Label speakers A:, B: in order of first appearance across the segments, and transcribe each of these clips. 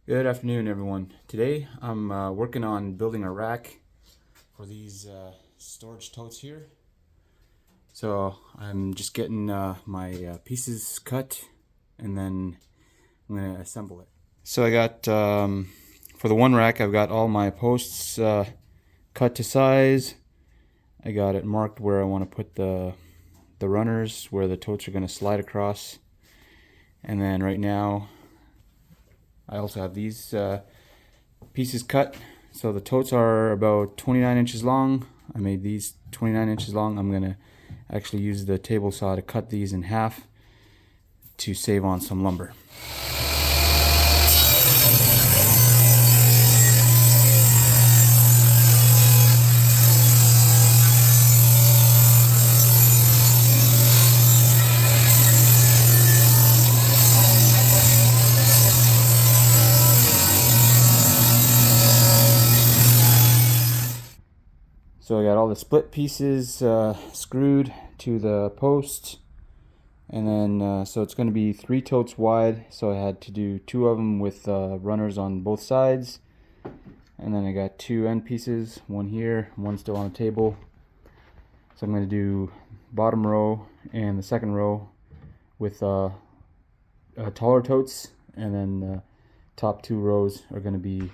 A: Good afternoon, everyone. Today I'm working on building a rack for these storage totes here. So I'm just getting my pieces cut, and then I'm going to assemble it. So I got, for the one rack, I've got all my posts cut to size. I got it marked where I want to put the runners, where the totes are going to slide across. And then right now I also have these pieces cut. So the totes are about 29 inches long. I made these 29 inches long. I'm going to actually use the table saw to cut these in half to save on some lumber. So I got all the split pieces screwed to the post, and then so it's going to be 3 totes wide, so I had to do 2 of them with runners on both sides, and then I got 2 end pieces, one here, one still on the table. So I'm going to do bottom row and the second row with taller totes, and then the top 2 rows are going to be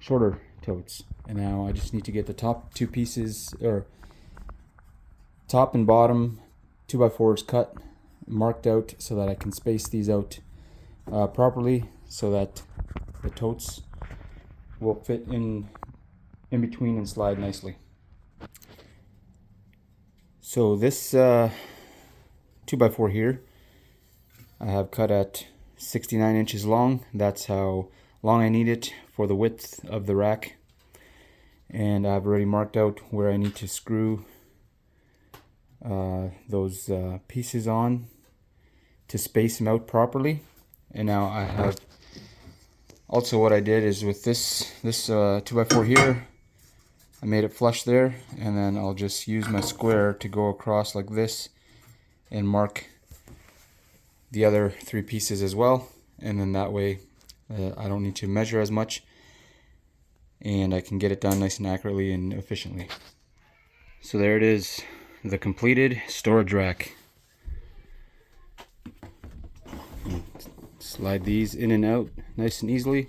A: shorter totes. And now I just need to get the top 2 pieces, or top and bottom 2x4s cut, marked out so that I can space these out properly, so that the totes will fit in between and slide nicely. So this 2x4 here I have cut at 69 inches long. That's how long I need it for the width of the rack. And I've already marked out where I need to screw those pieces on to space them out properly. And now I have also, what I did is with this 2x4 here, I made it flush there, and then I'll just use my square to go across like this and mark the other 3 pieces as well, and then that way I don't need to measure as much, and I can get it done nice and accurately and efficiently. So there it is, the completed storage rack. Slide these in and out nice and easily.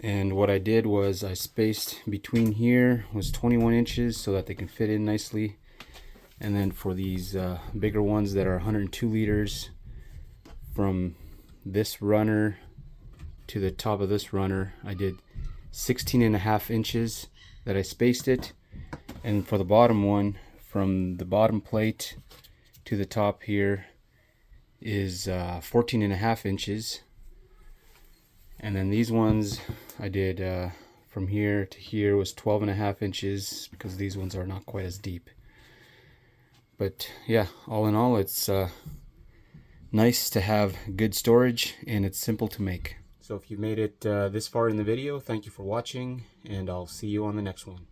A: And what I did was I spaced between here was 21 inches so that they can fit in nicely. And then for these bigger ones that are 102 liters, from this runner to the top of this runner, I did 16.5 inches that I spaced it. And for the bottom one, from the bottom plate to the top here is 14.5 inches. And then these ones I did from here to here was 12.5 inches, because these ones are not quite as deep. But yeah, all in all, it's nice to have good storage, and it's simple to make. So if you made it this far in the video, thank you for watching, and I'll see you on the next one.